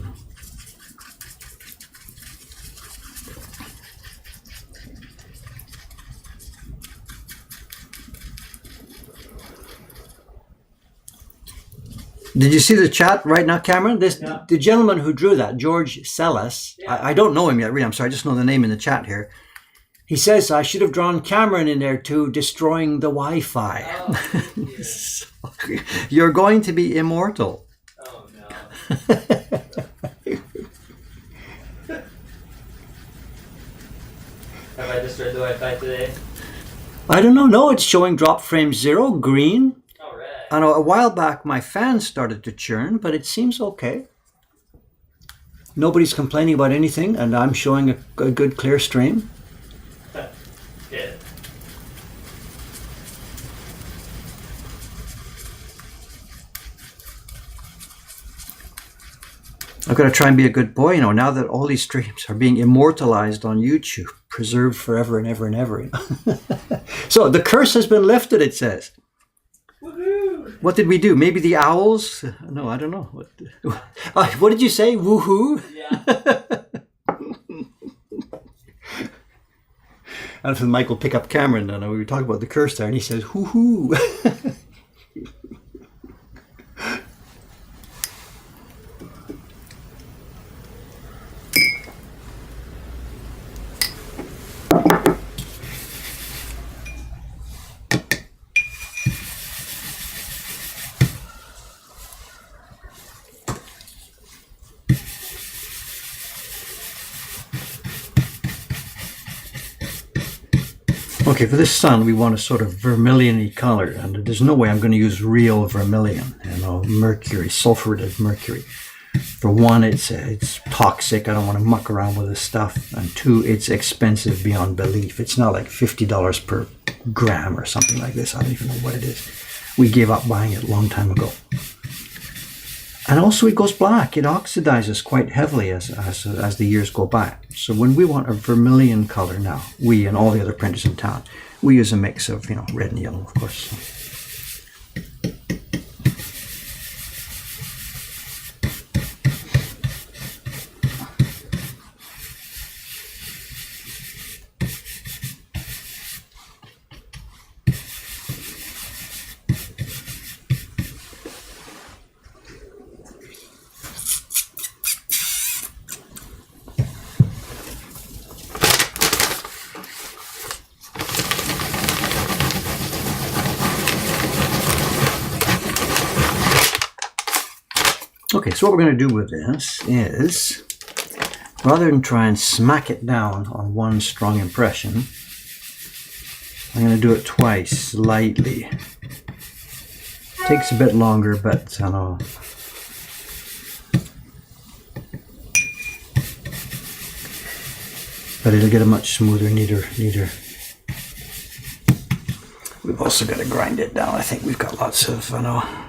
Speaker 1: Did you see the chat right now, Cameron? The gentleman who drew that, George Sellis, I don't know him yet, really. I'm sorry, I just know the name in the chat here. He says, I should have drawn Cameron in there too, destroying the Wi-Fi.
Speaker 2: Oh,
Speaker 1: You're going to be immortal.
Speaker 2: oh no. Have I destroyed the Wi-Fi today?
Speaker 1: I don't know. No, it's showing drop frame 0, green.
Speaker 2: Alright.
Speaker 1: I know a while back my fan started to churn, but it seems okay. Nobody's complaining about anything, and I'm showing a good clear stream.
Speaker 2: Good.
Speaker 1: I've got to try and be a good boy, now that all these streams are being immortalized on YouTube, preserved forever and ever and ever. So the curse has been lifted, it says.
Speaker 2: Woohoo!
Speaker 1: What did we do? Maybe the owls? No, I don't know. What did you say? Woohoo?
Speaker 2: Yeah.
Speaker 1: I don't know if Mike will pick up Cameron. We were talking about the curse there, and he says, hoo-hoo. Okay, for this sun, we want a sort of vermilion-y color, and there's no way I'm going to use real vermilion, mercury, sulfured mercury. For one, it's toxic. I don't want to muck around with this stuff. And two, it's expensive beyond belief. It's not like $50 per gram or something like this. I don't even know what it is. We gave up buying it a long time ago. And also it goes black. It oxidizes quite heavily as the years go by. So when we want a vermilion color now, we and all the other printers in town, we use a mix of, red and yellow, of course. Okay, so what we're going to do with this is, rather than try and smack it down on one strong impression, I'm going to do it twice, lightly. Takes a bit longer, but I know. But it'll get a much smoother, neater. We've also got to grind it down. I think we've got lots of, I know.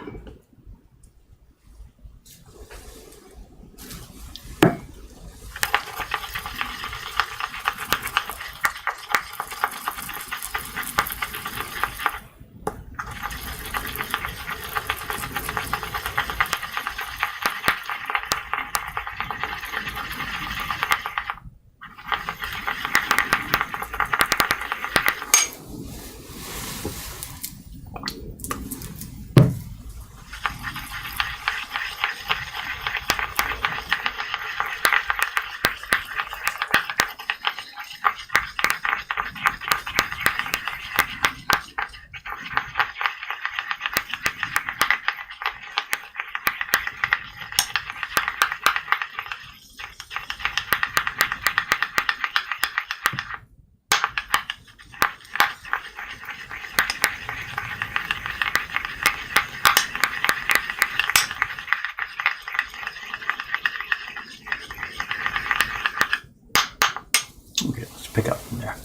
Speaker 1: Okay, let's pick up from there.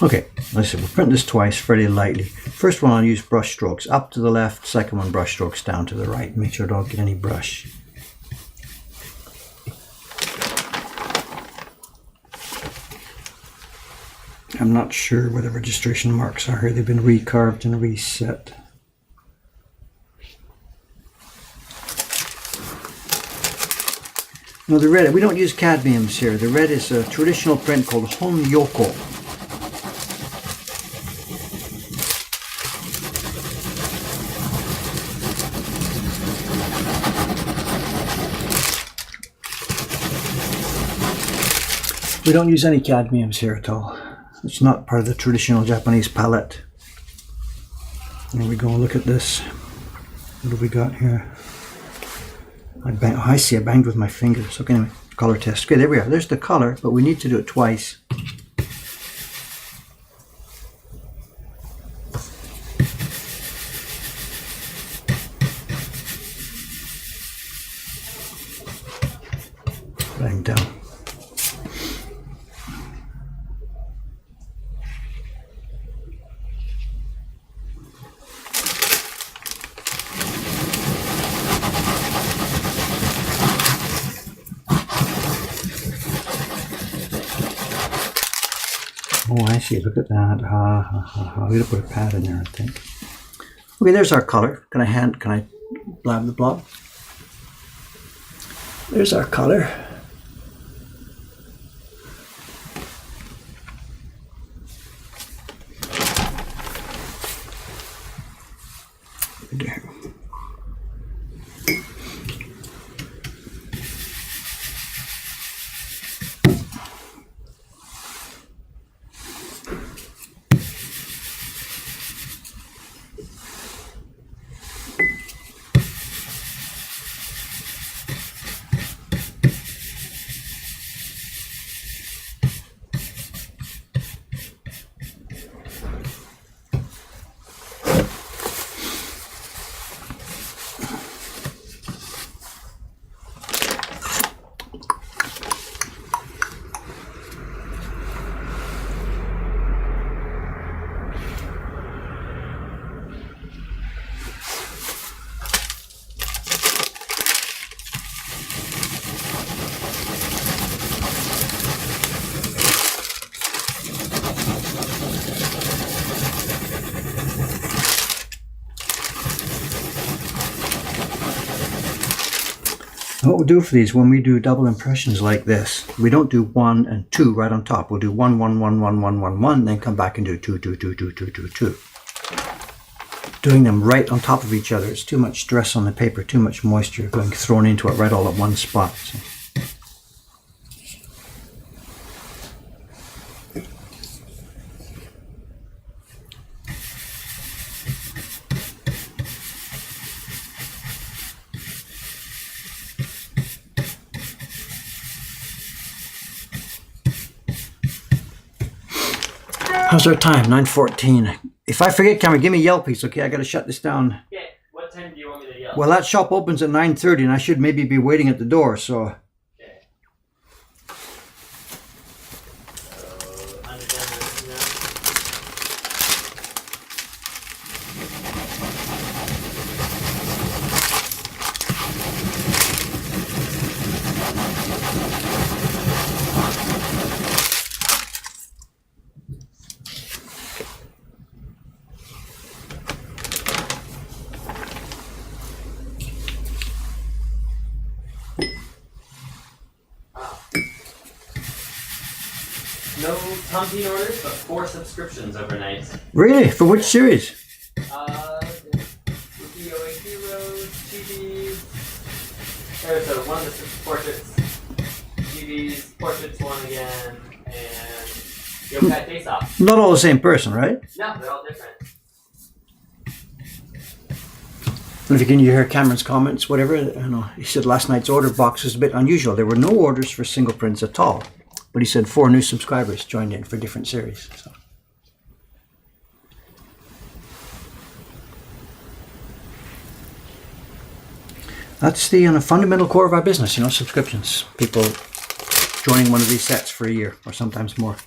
Speaker 1: Okay, let's see, we'll print this twice fairly lightly. First one I'll use brush strokes up to the left, second one brush strokes down to the right. Make sure I don't get any brush. I'm not sure where the registration marks are here. They've been recarved and reset. No, the red, we don't use cadmiums here. The red is a traditional print called Hon-Yoko. We don't use any cadmiums here at all. It's not part of the traditional Japanese palette. There we go, look at this. What have we got here? I see, I banged with my fingers. Okay, anyway, color test. Okay, there we are. There's the color, but we need to do it twice. Bang down. Oh, I see. Look at that. We're gonna put a pad in there, I think. Okay, there's our color. Can I blab the blob? There's our color. There. What we'll do for these, when we do double impressions like this, we don't do 1 and 2 right on top. We'll do 1, 1, 1, 1, 1, 1, 1, then come back and do 2, 2, 2, 2, 2, 2, 2. Doing them right on top of each other, it's too much stress on the paper, too much moisture going thrown into it right all at one spot. So. How's our time? 9:14. If I forget, Cameron, give me a yell, please. Okay, I got to shut this down.
Speaker 2: Okay, what time do you want me to yell?
Speaker 1: Well, that shop opens at 9:30, and I should maybe be waiting at the door. So,
Speaker 2: Okay. So, under 10 minutes now. No pumping orders, but 4 subscriptions overnight.
Speaker 1: really, for which series?
Speaker 2: Ukiyo-e Heroes, Chibi's, so one of the portraits, Chibi's, Portraits one again, and Yokai Face Off.
Speaker 1: Not all the same person, right?
Speaker 2: No, they're all different.
Speaker 1: And if you can hear Cameron's comments, whatever, he said last night's order box was a bit unusual. There were no orders for single prints at all. But he said 4 new subscribers joined in for different series. So. That's the fundamental core of our business, subscriptions. People joining one of these sets for a year or sometimes more.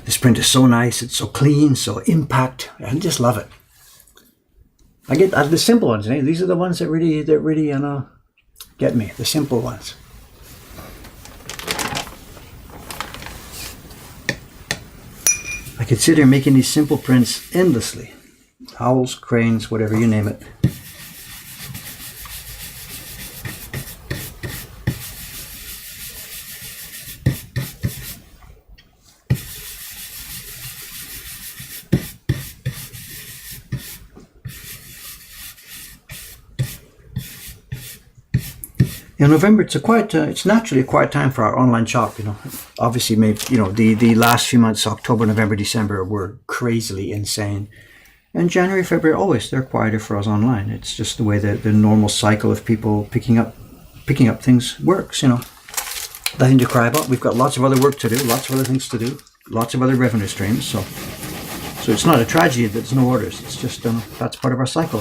Speaker 1: This print is so nice, it's so clean, so impact. I just love it. I get the simple ones. These are the ones that really get me. The simple ones. I could sit here making these simple prints endlessly. Owls, cranes, whatever, you name it. In November, it's naturally a quiet time for our online shop. Obviously, maybe the last few months, October, November, December, were crazily insane, and January, February, always they're quieter for us online. It's just the way that the normal cycle of people picking up things works. Nothing to cry about. We've got lots of other work to do, lots of other things to do, lots of other revenue streams. So it's not a tragedy that there's no orders. It's just that's part of our cycle.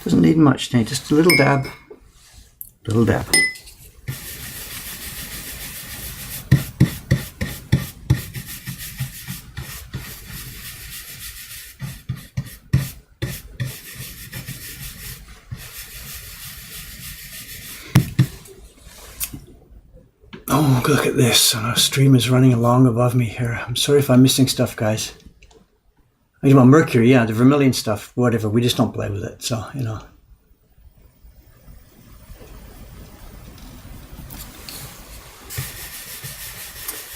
Speaker 1: Doesn't need much, just a little dab. Little dab. Oh, look at this. Our stream is running along above me here. I'm sorry if I'm missing stuff, guys. Well, Mercury, yeah, the vermilion stuff, whatever. We just don't play with it, so,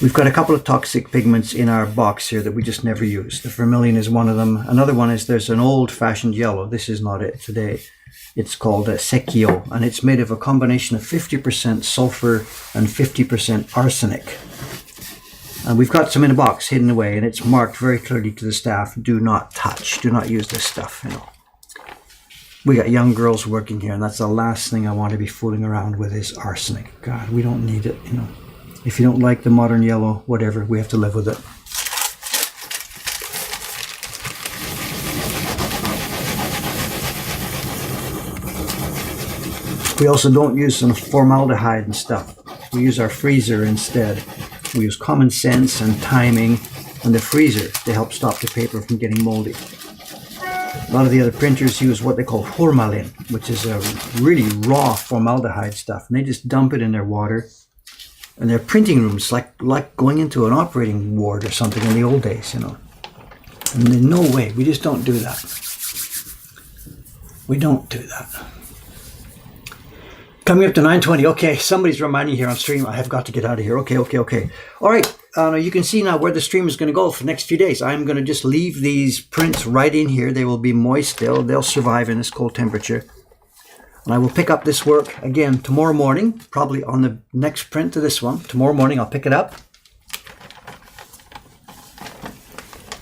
Speaker 1: We've got a couple of toxic pigments in our box here that we just never use. The vermilion is one of them. Another one is there's an old-fashioned yellow. This is not it today. It's called Sekio, and it's made of a combination of 50% sulfur and 50% arsenic. And we've got some in a box hidden away, and it's marked very clearly to the staff, do not touch, do not use this stuff, We got young girls working here, and that's the last thing I want to be fooling around with is arsenic. God, we don't need it, If you don't like the modern yellow, whatever, we have to live with it. We also don't use some formaldehyde and stuff. We use our freezer instead. We use common sense and timing and the freezer to help stop the paper from getting moldy. A lot of the other printers use what they call formalin, which is a really raw formaldehyde stuff, and they just dump it in their water. And their printing rooms like going into an operating ward or something in the old days, And in no way, we just don't do that. We don't do that. Coming up to 9:20. Okay, somebody's reminding here on stream. I have got to get out of here. Okay. All right. You can see now where the stream is going to go for the next few days. I'm going to just leave these prints right in here. They will be moist. They'll survive in this cold temperature. And I will pick up this work again tomorrow morning, probably on the next print to this one. Tomorrow morning I'll pick it up.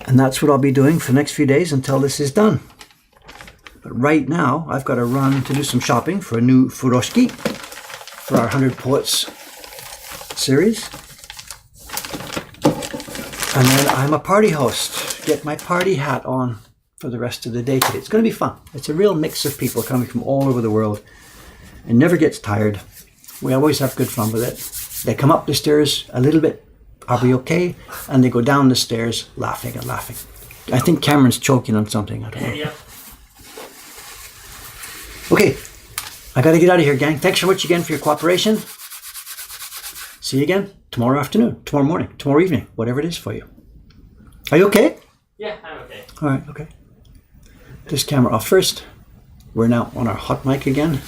Speaker 1: And that's what I'll be doing for the next few days until this is done. But right now, I've got to run to do some shopping for a new furoshiki for our 100 Poets series. And then I'm a party host. Get my party hat on for the rest of the day today. It's going to be fun. It's a real mix of people coming from all over the world. It never gets tired. We always have good fun with it. They come up the stairs a little bit. Are we okay? And they go down the stairs laughing and laughing. I think Cameron's choking on something. I don't know.
Speaker 2: Yeah.
Speaker 1: Okay, I got to get out of here, gang. Thanks so much again for your cooperation. See you again tomorrow afternoon, tomorrow morning, tomorrow evening, whatever it is for you. Are you okay?
Speaker 2: Yeah, I'm okay.
Speaker 1: All right, okay. This camera off first. We're now on our hot mic again.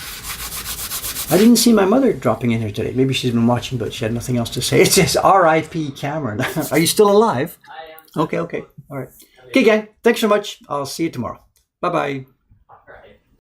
Speaker 1: I didn't see my mother dropping in here today. Maybe she's been watching, but she had nothing else to say. It says R.I.P. Cameron. Are you still alive?
Speaker 2: I am.
Speaker 1: Okay. All right. Okay, gang. Thanks so much. I'll see you tomorrow. Bye-bye.